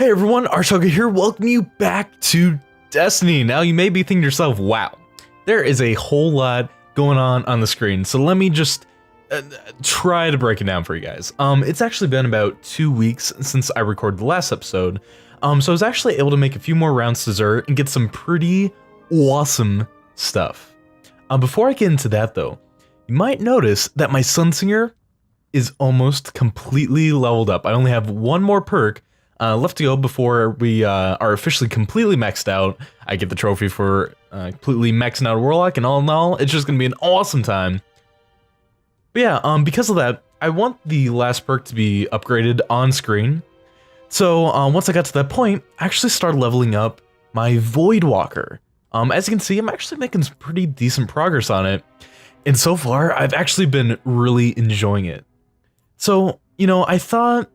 Hey everyone, ArchTalko here, welcome you back to Destiny. Now you may be thinking to yourself, wow, there is a whole lot going on the screen, so let me just try to break it down for you guys. It's actually been about 2 weeks since I recorded the last episode, so I was actually able to make a few more rounds to Xur and get some pretty awesome stuff. Before I get into that though, you might notice that my Sunsinger is almost completely leveled up. I only have one more perk left to go before we are officially completely maxed out. I get the trophy for completely maxing out a Warlock, and all in all, it's just gonna be an awesome time. But yeah, because of that, I want the last perk to be upgraded on screen. So once I got to that point, I actually started leveling up my Voidwalker. As you can see, I'm actually making some pretty decent progress on it. And so far, I've actually been really enjoying it. So, I thought,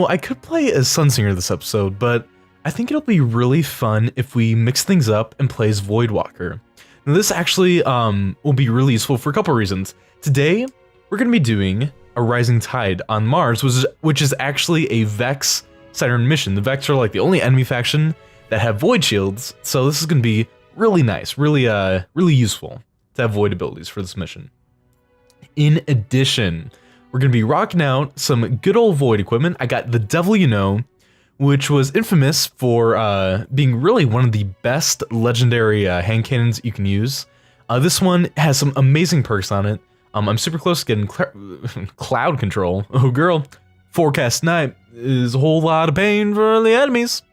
I could play as Sunsinger this episode, but I think it'll be really fun if we mix things up and play as Voidwalker. Now, this actually will be really useful for a couple reasons. Today, we're going to be doing a Rising Tide on Mars, which is actually a Vex-centered mission. The Vex are like the only enemy faction that have Void Shields, so this is going to be really nice, really useful to have Void abilities for this mission. In addition, we're going to be rocking out some good old Void equipment. I got the Devil You Know, which was infamous for being really one of the best legendary hand cannons you can use. This one has some amazing perks on it. I'm super close to getting cloud control. Oh girl, Forecast Night is a whole lot of pain for the enemies,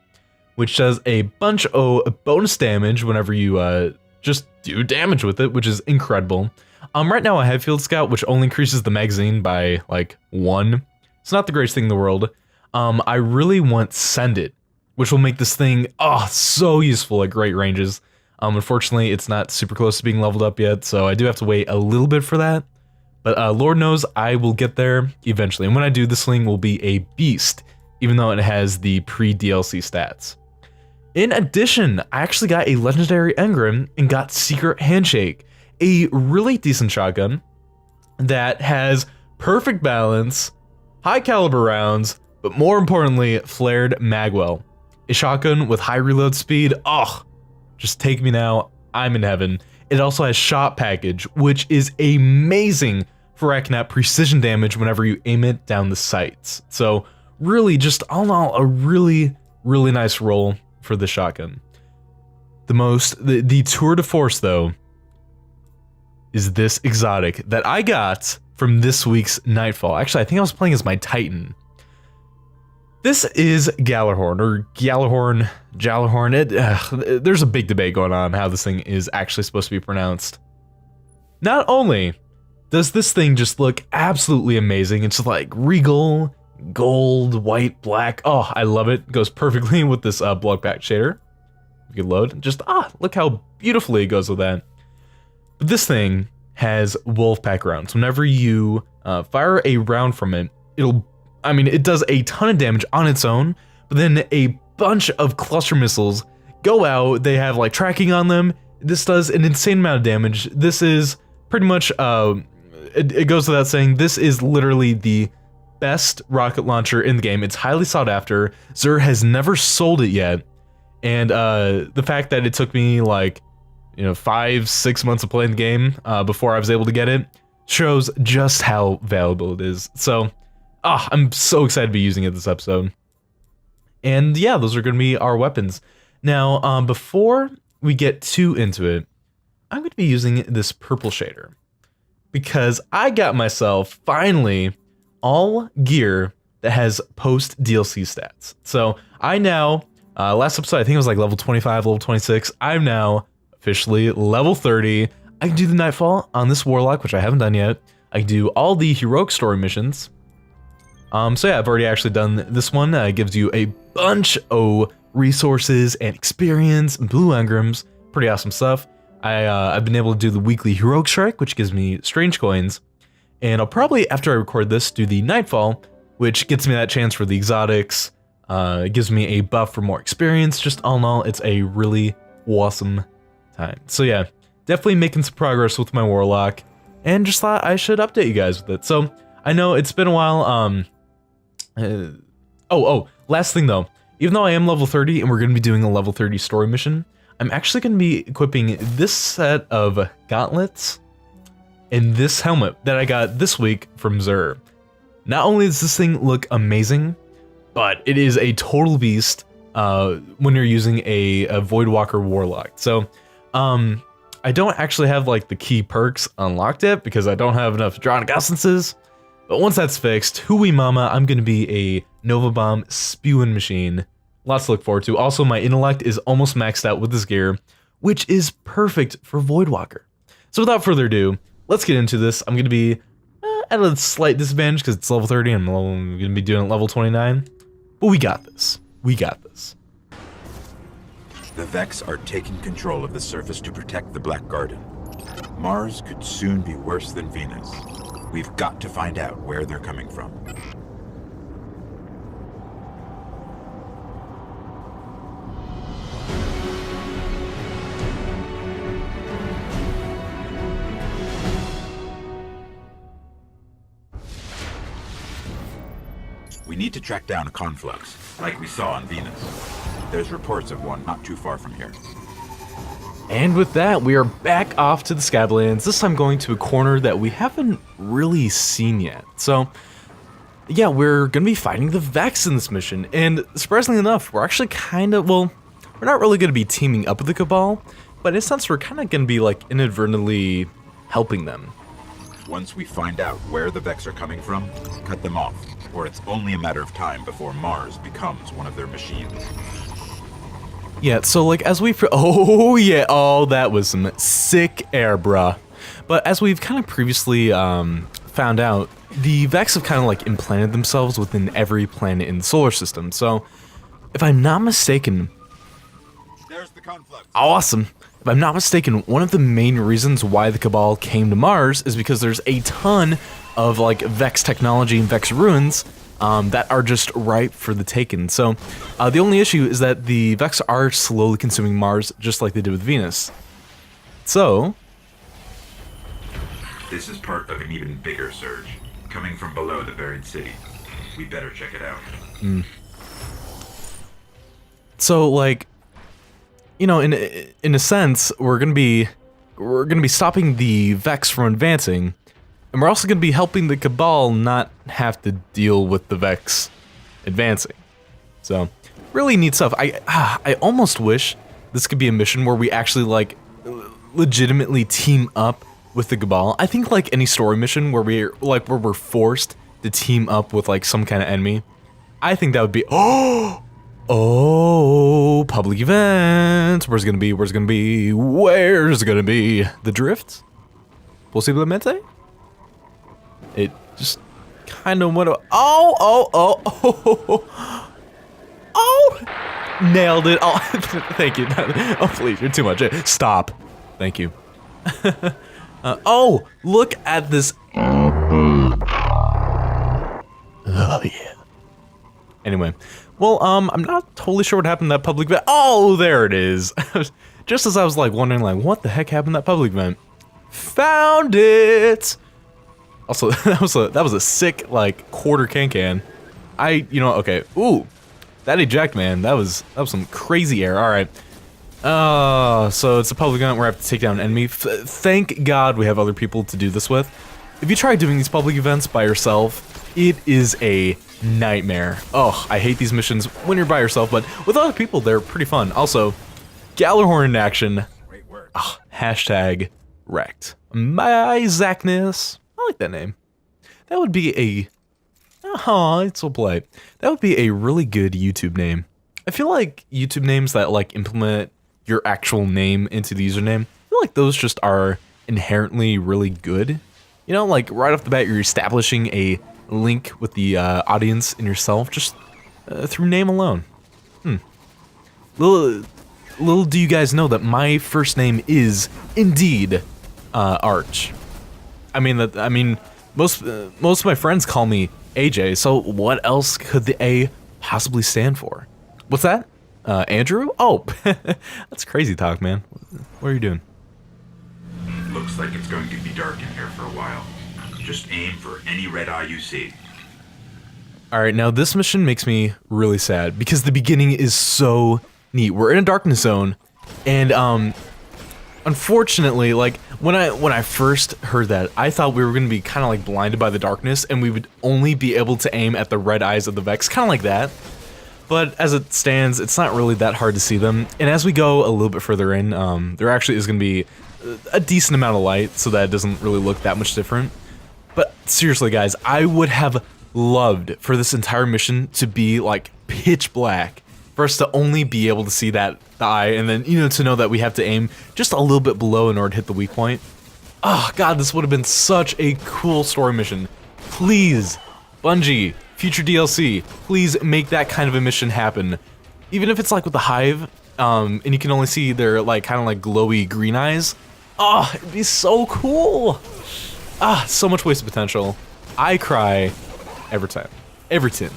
which does a bunch of bonus damage whenever you just do damage with it, which is incredible. Right now I have Field Scout, which only increases the magazine by like 1. It's not the greatest thing in the world. I really want Send It, which will make this thing so useful at great ranges. Unfortunately, it's not super close to being leveled up yet, so I do have to wait a little bit for that. But Lord knows I will get there eventually. And when I do, this thing will be a beast, even though it has the pre-DLC stats. In addition, I actually got a Legendary Engram and got Secret Handshake, a really decent shotgun that has perfect balance, high caliber rounds, but more importantly, flared magwell. A shotgun with high reload speed, just take me now, I'm in heaven. It also has shot package, which is amazing for racking out precision damage whenever you aim it down the sights. So really, just all in all, a really nice roll for the shotgun. The tour de force though is this exotic that I got from this week's Nightfall. Actually, I think I was playing as my Titan. This is Gjallarhorn, or Gjallarhorn. There's a big debate going on how this thing is actually supposed to be pronounced. Not only does this thing just look absolutely amazing, it's like regal, gold, white, black. Oh, I love it. It goes perfectly with this block pack shader. If you can load, just look how beautifully it goes with that. But this thing has Wolfpack rounds. Whenever you fire a round from it, it does a ton of damage on its own, but then a bunch of cluster missiles go out. They have like tracking on them. This does an insane amount of damage. This is pretty much, it goes without saying, this is literally the best rocket launcher in the game. It's highly sought after. Xur has never sold it yet. And the fact that it took me like 5-6 months of playing the game before I was able to get it shows just how valuable it is. So I'm so excited to be using it this episode. And yeah, those are going to be our weapons. Now, before we get too into it, I'm going to be using this purple shader because I got myself finally all gear that has post DLC stats. So I now, last episode I think it was like level 25, level 26. I'm now officially level 30. I can do the Nightfall on this Warlock, which I haven't done yet. I can do all the heroic story missions. So yeah, I've already actually done this one. It gives you a bunch of resources and experience and blue engrams. Pretty awesome stuff. I've been able to do the weekly heroic strike, which gives me strange coins. And I'll probably, after I record this, do the Nightfall, which gets me that chance for the exotics. It gives me a buff for more experience. Just all in all, it's a really awesome time. So yeah, definitely making some progress with my Warlock, and just thought I should update you guys with it. So I know it's been a while. Last thing though, Even though I am level 30 and we're going to be doing a level 30 story mission, I'm actually going to be equipping this set of gauntlets and this helmet that I got this week from Xur. Not only does this thing look amazing, but it is a total beast when you're using a Voidwalker Warlock. So, I don't actually have like the key perks unlocked yet because I don't have enough Dronic essences. But once that's fixed, hooey mama, I'm gonna be a Nova Bomb spewing machine. Lots to look forward to. Also, my intellect is almost maxed out with this gear, which is perfect for Voidwalker. So without further ado, let's get into this. I'm gonna be at a slight disadvantage because it's level 30 and I'm gonna be doing it level 29. But we got this. We got this. The Vex are taking control of the surface to protect the Black Garden. Mars could soon be worse than Venus. We've got to find out where they're coming from. We need to track down a conflux, like we saw on Venus. There's reports of one not too far from here. And with that, we are back off to the Scablands, this time going to a corner that we haven't really seen yet. So, yeah, we're going to be fighting the Vex in this mission, and surprisingly enough, we're actually kind of, well, we're not really going to be teaming up with the Cabal, but in a sense, we're kind of going to be, like, inadvertently helping them. Once we find out where the Vex are coming from, cut them off, or it's only a matter of time before Mars becomes one of their machines. Yeah, so like as we oh yeah, oh that was some sick air, bruh. But as we've kind of previously found out, the Vex have kind of like implanted themselves within every planet in the solar system. So if I'm not mistaken, there's the conflict. Awesome. If I'm not mistaken, one of the main reasons why the Cabal came to Mars is because there's a ton of like Vex technology and Vex ruins that are just ripe for the taken. So the only issue is that the Vex are slowly consuming Mars just like they did with Venus. So this is part of an even bigger surge coming from below the buried city. We better check it out. So like, you know, in a sense, we're gonna be stopping the Vex from advancing. And we're also going to be helping the Cabal not have to deal with the Vex advancing. So, really neat stuff. I almost wish this could be a mission where we actually, like, legitimately team up with the Cabal. I think, like, any story mission where we're forced to team up with, like, some kind of enemy. I think that would be... Oh, public event. Where's it going to be? Where's it going to be? Where's it going to be? The Drift? Possiblemente? It just kind of went. Oh! Nailed it! Oh, thank you. Oh, please, you're too much. Stop. Thank you. Oh, look at this. Oh yeah. Anyway, well, I'm not totally sure what happened in that public event. Oh, there it is. Just as I was like wondering, like, what the heck happened in that public event? Found it. Also, that was a sick, like, quarter can. Okay. Ooh, that eject, man. That was some crazy air. All right. So it's a public event where I have to take down an enemy. Thank God we have other people to do this with. If you try doing these public events by yourself, it is a nightmare. Oh, I hate these missions when you're by yourself, but with other people, they're pretty fun. Also, Gallarhorn in action. Great work. Hashtag wrecked. My Zachness. I like that name. That would be a... Oh, it's so polite. That would be a really good YouTube name. I feel like YouTube names that like implement your actual name into the username, I feel like those just are inherently really good. You know, like right off the bat, you're establishing a link with the audience and yourself just through name alone. Little do you guys know that my first name is indeed Arch. I mean, most of my friends call me AJ, so what else could the A possibly stand for? What's that? Andrew? Oh, that's crazy talk, man. What are you doing? Looks like it's going to be dark in here for a while. Just aim for any red eye you see. All right, now this mission makes me really sad because the beginning is so neat. We're in a darkness zone, and unfortunately, like when I first heard that, I thought we were gonna be kind of like blinded by the darkness, and we would only be able to aim at the red eyes of the Vex, kind of like that. But as it stands, it's not really that hard to see them. And as we go a little bit further in, there actually is gonna be a decent amount of light, so that it doesn't really look that much different. But seriously, guys, I would have loved for this entire mission to be like pitch black, for us to only be able to see that eye, and then, you know, to know that we have to aim just a little bit below in order to hit the weak point. Oh god, this would have been such a cool story mission. Please, Bungie, future DLC, please make that kind of a mission happen. Even if it's like with the Hive, and you can only see their like kind of like glowy green eyes. Oh, it'd be so cool. Ah, so much wasted potential. I cry every time. Every tin.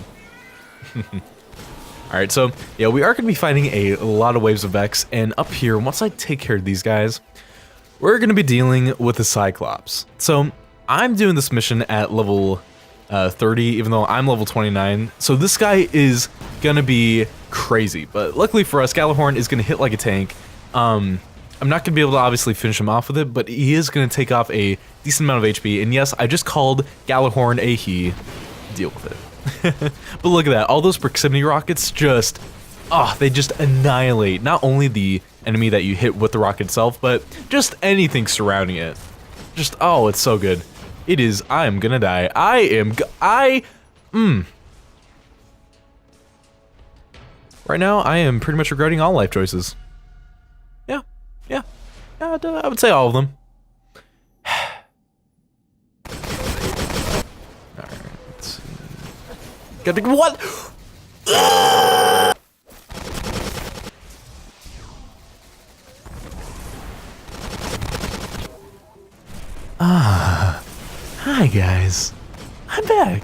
Alright, so yeah, we are going to be fighting a lot of waves of Vex, and up here, once I take care of these guys, we're going to be dealing with the Cyclops. So I'm doing this mission at level 30, even though I'm level 29, so this guy is going to be crazy, but luckily for us, Gjallarhorn is going to hit like a tank. I'm not going to be able to obviously finish him off with it, but he is going to take off a decent amount of HP, and yes, I just called Gjallarhorn a he. Deal with it. But look at that, all those proximity rockets just, they just annihilate not only the enemy that you hit with the rocket itself, but just anything surrounding it. Just, oh, it's so good. It is, I am gonna die. Right now, I am pretty much regretting all life choices. Yeah, I would say all of them. Alright, let's see. Gotta, what? Hi guys. I'm back.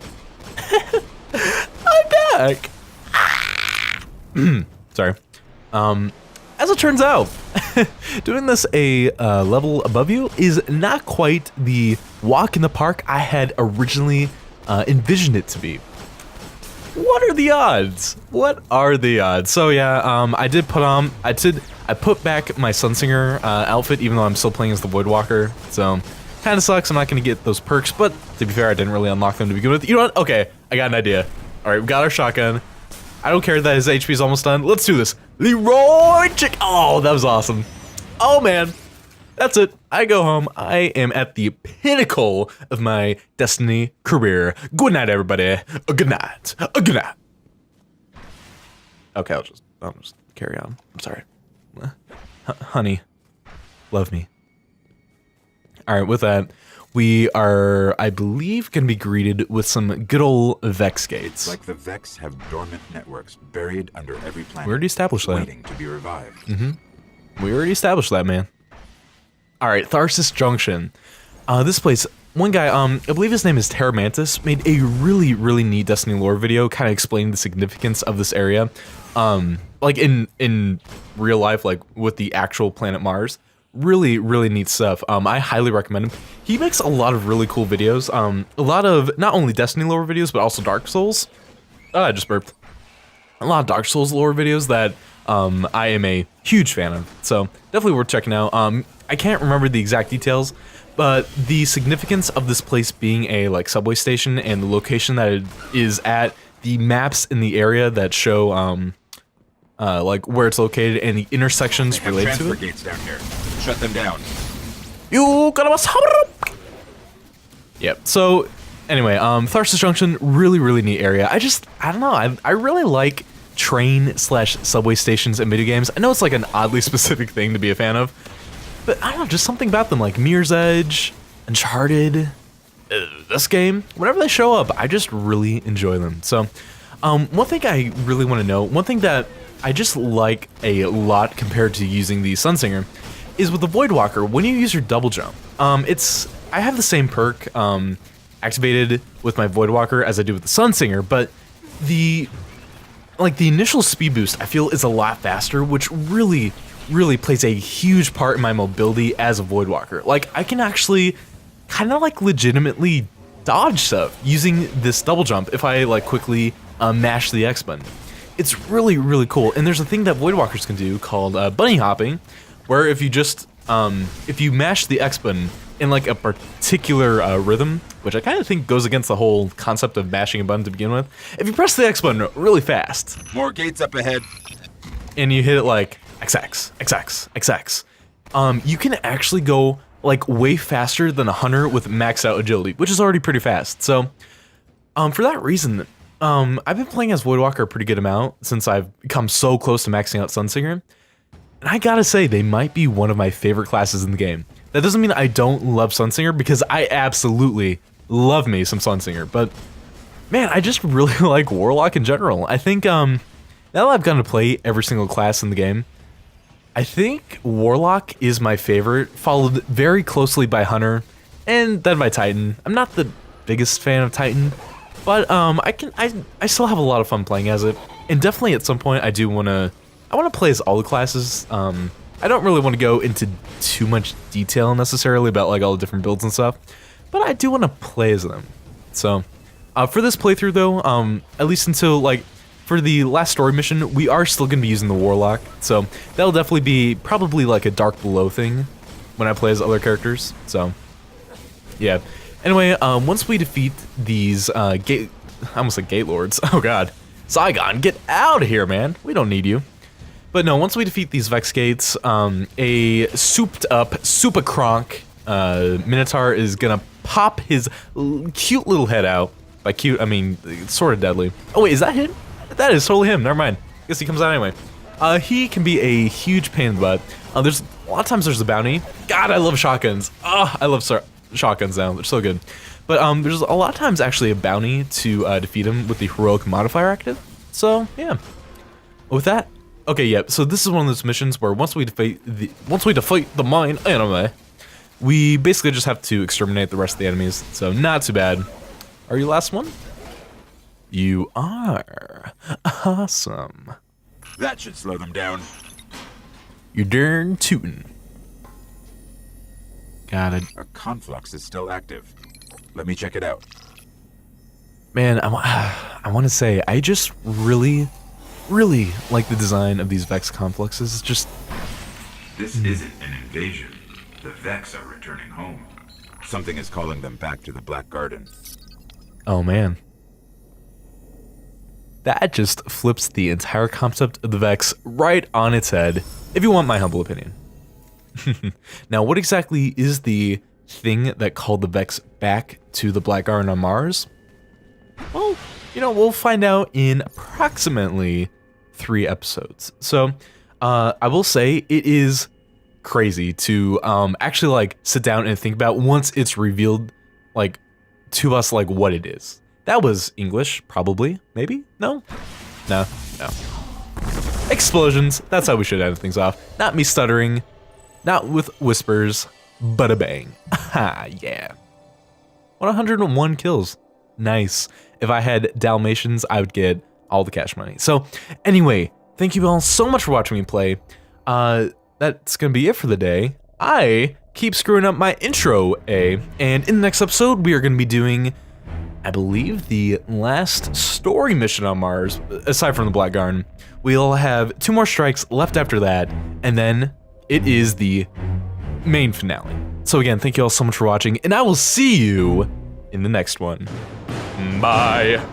I'm back. Sorry. As it turns out, doing this a level above you is not quite the walk in the park I had originally envisioned it to be. What are the odds? What are the odds? So yeah, I put back my Sunsinger outfit, even though I'm still playing as the Voidwalker. So kind of sucks. I'm not going to get those perks, but to be fair, I didn't really unlock them to begin with. You know what? Okay, I got an idea. All right, we got our shotgun. I don't care that his HP is almost done. Let's do this. Leroy Chick. Oh, that was awesome. Oh man, that's it. I go home. I am at the pinnacle of my Destiny career. Good night, everybody. Good night. Good night. Okay, I'll just carry on. I'm sorry. Honey, love me. All right, with that, we are, I believe, going to be greeted with some good old Vex gates. Like the Vex have dormant networks buried under every planet. We already established that. Waiting to be revived. We already established that, man. All right, Tharsis Junction. This place, one guy, I believe his name is Terramantis, made a really, really neat Destiny lore video, kind of explaining the significance of this area. Like in real life, like with the actual planet Mars. Really, really neat stuff. I highly recommend him. He makes a lot of really cool videos. A lot of not only Destiny lore videos, but also Dark Souls. I just burped. A lot of Dark Souls lore videos that I am a huge fan of. So definitely worth checking out. I can't remember the exact details, but the significance of this place being a like subway station and the location that it is at, the maps in the area that show like where it's located and the intersections related to it. Gates down here. Shut them down. You got Yep. So anyway, Tharsis Junction, really, really neat area. I don't know. I really like train/subway stations in video games. I know it's like an oddly specific thing to be a fan of, but I don't know, just something about them, like Mirror's Edge, Uncharted, this game. Whenever they show up, I just really enjoy them. So, one thing I really want to know, one thing that I just like a lot compared to using the Sunsinger, is with the Voidwalker, when you use your double jump, I have the same perk activated with my Voidwalker as I do with the Sunsinger, but the initial speed boost I feel is a lot faster, which really, really plays a huge part in my mobility as a Voidwalker. Like, I can actually kind of like legitimately dodge stuff using this double jump if I like quickly mash the X button. It's really, really cool. And there's a thing that Voidwalkers can do called bunny hopping, where if you just if you mash the X button in like a particular rhythm, which I kind of think goes against the whole concept of mashing a button to begin with, if you press the X button really fast, More gates up ahead. and you hit it like XX, XX, XX, you can actually go like way faster than a hunter with maxed out agility, which is already pretty fast. So, for that reason, I've been playing as Voidwalker a pretty good amount since I've come so close to maxing out Sunsinger. And I gotta say, they might be one of my favorite classes in the game. That doesn't mean I don't love Sunsinger, because I absolutely love me some Sunsinger. But, man, I just really like Warlock in general. I think, now that I've gotten to play every single class in the game, I think Warlock is my favorite, followed very closely by Hunter, and then by Titan. I'm not the biggest fan of Titan, but I still have a lot of fun playing as it. And definitely at some point I want to play as all the classes. I don't really want to go into too much detail necessarily about like all the different builds and stuff, but I do want to play as them. So for this playthrough though, at least until like for the last story mission, we are still going to be using the Warlock, so that'll definitely be probably like a Dark Below thing when I play as other characters, so yeah. Anyway, once we defeat these I almost said Gate Lords, oh god. Zygon, get out of here, man, we don't need you. But no, once we defeat these Vex Gates, a souped up Super Kronk Minotaur is gonna pop his cute little head out. By cute, I mean, it's sort of deadly. Oh wait, is that him? That is totally him, never mind. Guess he comes out anyway. He can be a huge pain in the butt. There's a lot of times there's a bounty. God, I love shotguns. I love shotguns now, they're so good. But there's a lot of times actually a bounty to defeat him with the heroic modifier active. So yeah. With that, okay, yeah. So this is one of those missions where once we defeat the main enemy, we basically just have to exterminate the rest of the enemies. So not too bad. Are you last one? You are. Awesome. That should slow them down. You're darn tootin'. Got it. A conflux is still active. Let me check it out. Man, I want to say, I just really like the design of these Vex confluxes. It's just... This isn't an invasion. The Vex are returning home. Something is calling them back to the Black Garden. Oh man. That just flips the entire concept of the Vex right on its head, if you want my humble opinion. Now, what exactly is the thing that called the Vex back to the Black Garden on Mars? Well, you know, we'll find out in approximately 3 episodes. So, I will say it is crazy to actually like sit down and think about once it's revealed like to us like what it is. That was English, probably, maybe? No? No. Explosions, that's how we should end things off. Not me stuttering, not with whispers, but a bang. Ha, yeah. 101 kills. Nice. If I had Dalmatians, I would get all the cash money. So, anyway, thank you all so much for watching me play. That's gonna be it for the day. I keep screwing up my intro, and in the next episode, we are gonna be doing, I believe, the last story mission on Mars, aside from the Black Garden. We'll have 2 more strikes left after that, and then it is the main finale. So again, thank you all so much for watching, and I will see you in the next one. Bye.